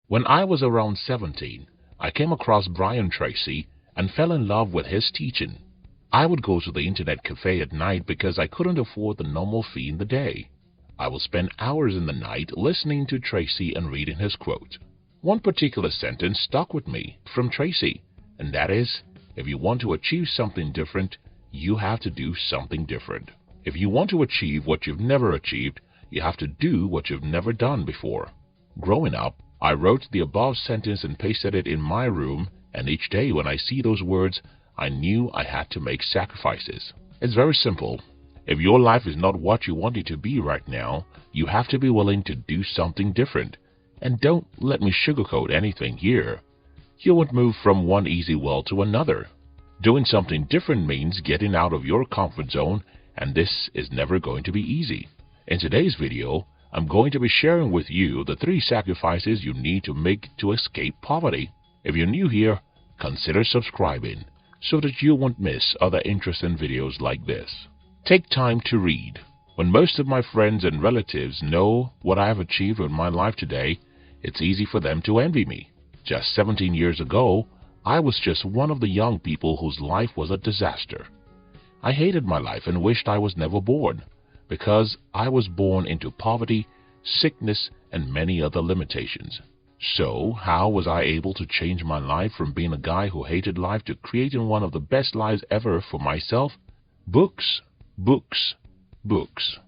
When I was around 17, I came across Brian Tracy and fell in love with his teaching. I would go to the internet cafe at night because I couldn't afford the normal fee in the day. I would spend hours in the night listening to Tracy and reading his quote. One particular sentence stuck with me from Tracy, and that is, if you want to achieve something different, you have to do something different. If you want to achieve what you've never achieved, you have to do what you've never done before. Growing up, I wrote the above sentence and pasted it in my room, and each day when I see those words, I knew I had to make sacrifices. It's very simple. If your life is not what you want it to be right now, you have to be willing to do something different. And don't let me sugarcoat anything here. You won't move from one easy well to another. Doing something different means getting out of your comfort zone, and this is never going to be easy. In today's video, I'm going to be sharing with you the 3 sacrifices you need to make to escape poverty. If you're new here, consider subscribing so that you won't miss other interesting videos like this. Take time to read. When most of my friends and relatives know what I have achieved in my life today, it's easy for them to envy me. Just 17 years ago, I was just one of the young people whose life was a disaster. I hated my life and wished I was never born, because I was born into poverty, sickness, and many other limitations. So, how was I able to change my life from being a guy who hated life to creating one of the best lives ever for myself? Books, books, books.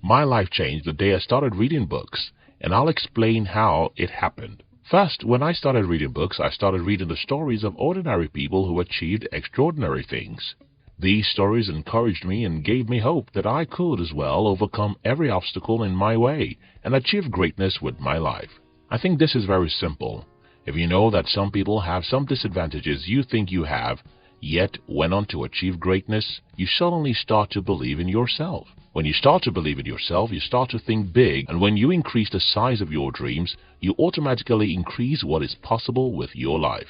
My life changed the day I started reading books, and I'll explain how it happened. First, when I started reading books, I started reading the stories of ordinary people who achieved extraordinary things. These stories encouraged me and gave me hope that I could as well overcome every obstacle in my way and achieve greatness with my life. I think this is very simple. If you know that some people have some disadvantages you think you have, yet went on to achieve greatness, you suddenly start to believe in yourself. When you start to believe in yourself, you start to think big, and when you increase the size of your dreams, you automatically increase what is possible with your life.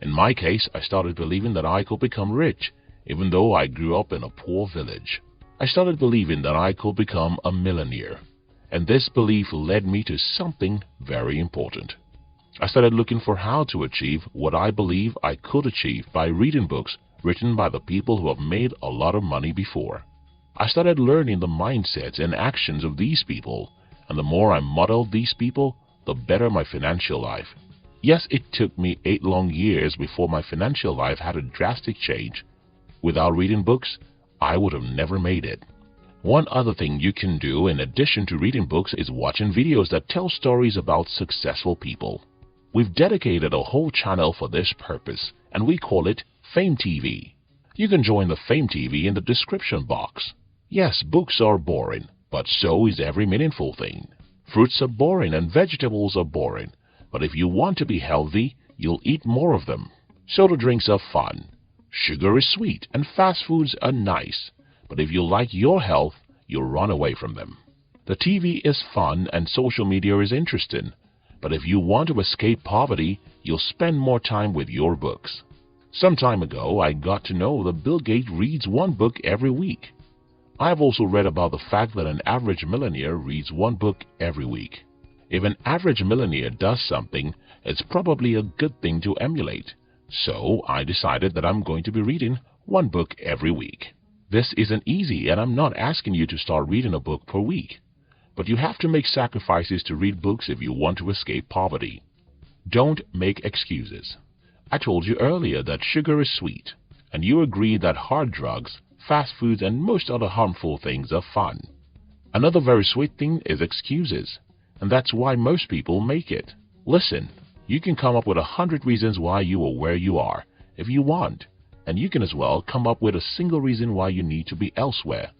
In my case, I started believing that I could become rich, even though I grew up in a poor village. I started believing that I could become a millionaire, and this belief led me to something very important. I started looking for how to achieve what I believe I could achieve by reading books written by the people who have made a lot of money before. I started learning the mindsets and actions of these people, and the more I modeled these people, the better my financial life. Yes, it took me 8 long years before my financial life had a drastic change. Without reading books, I would have never made it. One other thing you can do in addition to reading books is watching videos that tell stories about successful people. We've dedicated a whole channel for this purpose, and we call it Fame TV. You can join the Fame TV in the description box. Yes, books are boring, but so is every meaningful thing. Fruits are boring and vegetables are boring, but if you want to be healthy, you'll eat more of them. Soda drinks are fun. Sugar is sweet and fast foods are nice, but if you like your health, you'll run away from them. The TV is fun and social media is interesting, but if you want to escape poverty, you'll spend more time with your books. Some time ago, I got to know that Bill Gates reads 1 book every week. I've also read about the fact that an average millionaire reads 1 book every week. If an average millionaire does something, it's probably a good thing to emulate. So I decided that I'm going to be reading 1 book every week. This isn't easy, and I'm not asking you to start reading a book per week. But you have to make sacrifices to read books if you want to escape poverty. Don't make excuses. I told you earlier that sugar is sweet, and you agreed that hard drugs, fast foods, and most other harmful things are fun. Another very sweet thing is excuses, and that's why most people make it. Listen, you can come up with 100 reasons why you are where you are if you want, and you can as well come up with a single reason why you need to be elsewhere.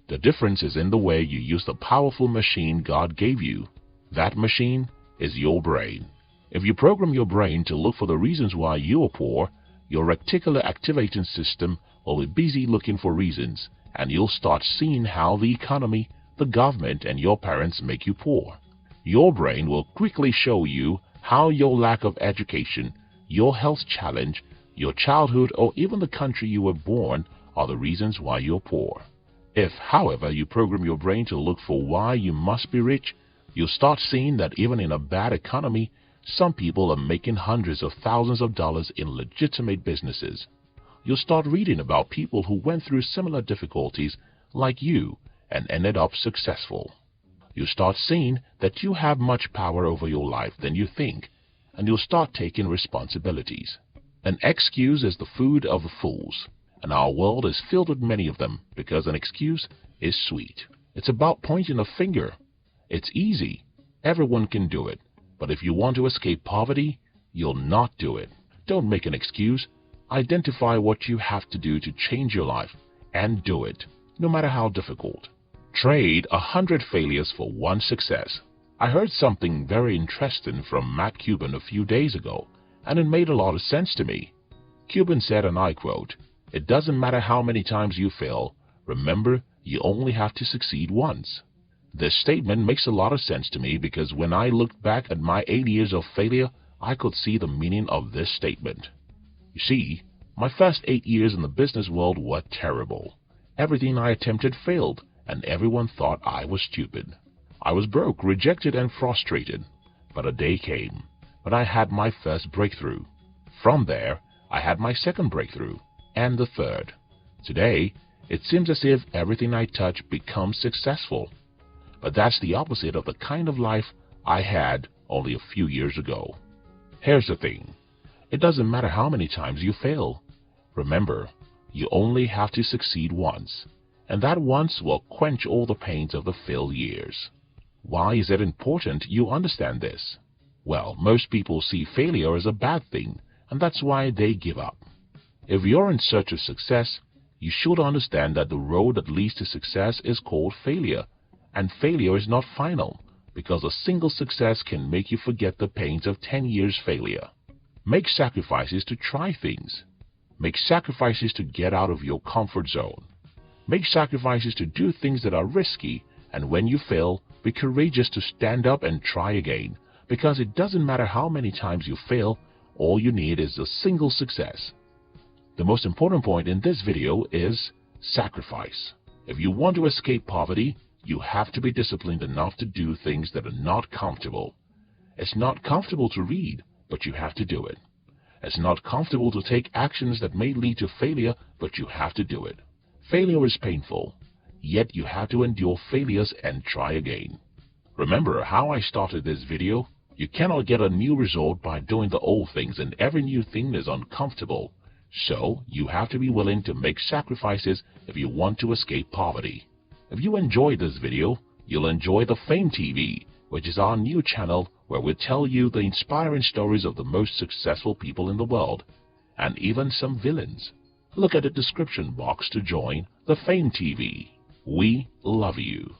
The difference is in the way you use the powerful machine God gave you. That machine is your brain. If you program your brain to look for the reasons why you are poor, your reticular activating system will be busy looking for reasons, and you'll start seeing how the economy, the government, and your parents make you poor. Your brain will quickly show you how your lack of education, your health challenge, your childhood, or even the country you were born are the reasons why you're poor. If, however, you program your brain to look for why you must be rich, you'll start seeing that even in a bad economy, Some people are making hundreds of thousands of dollars in legitimate businesses. You'll start reading about people who went through similar difficulties like you and ended up successful. You'll start seeing that you have much power over your life than you think, and you'll start taking responsibilities. An excuse is the food of the fools, and our world is filled with many of them because an excuse is sweet. It's about pointing a finger. It's easy. Everyone can do it. But if you want to escape poverty, you'll not do it. Don't make an excuse. Identify what you have to do to change your life and do it, no matter how difficult. Trade 100 failures for one success. I heard something very interesting from Matt Cuban a few days ago, and it made a lot of sense to me. Cuban said, and I quote, "It doesn't matter how many times you fail. Remember, you only have to succeed once." This statement makes a lot of sense to me because when I looked back at my 8 years of failure, I could see the meaning of this statement. You see, my first 8 years in the business world were terrible. Everything I attempted failed, and everyone thought I was stupid. I was broke, rejected, and frustrated. But a day came when I had my first breakthrough. From there, I had my second breakthrough, and the third. Today, it seems as if everything I touch becomes successful. But that's the opposite of the kind of life I had only a few years ago. Here's the thing. It doesn't matter how many times you fail. Remember, you only have to succeed once, and that once will quench all the pains of the failed years. Why is it important you understand this? Well, most people see failure as a bad thing, and that's why they give up. If you're in search of success, you should understand that the road that leads to success is called failure, and failure is not final, because a single success can make you forget the pains of 10 years failure. Make sacrifices to try things. Make sacrifices to get out of your comfort zone. Make sacrifices to do things that are risky, and when you fail, be courageous to stand up and try again, because it doesn't matter how many times you fail, all you need is a single success. The most important point in this video is sacrifice. If you want to escape poverty, you have to be disciplined enough to do things that are not comfortable. It's not comfortable to read, but you have to do it. It's not comfortable to take actions that may lead to failure, but you have to do it. Failure is painful, yet you have to endure failures and try again. Remember how I started this video? You cannot get a new result by doing the old things, and every new thing is uncomfortable. So you have to be willing to make sacrifices if you want to escape poverty. If you enjoyed this video, you'll enjoy the Fame TV, which is our new channel where we tell you the inspiring stories of the most successful people in the world, and even some villains. Look at the description box to join the Fame TV. We love you.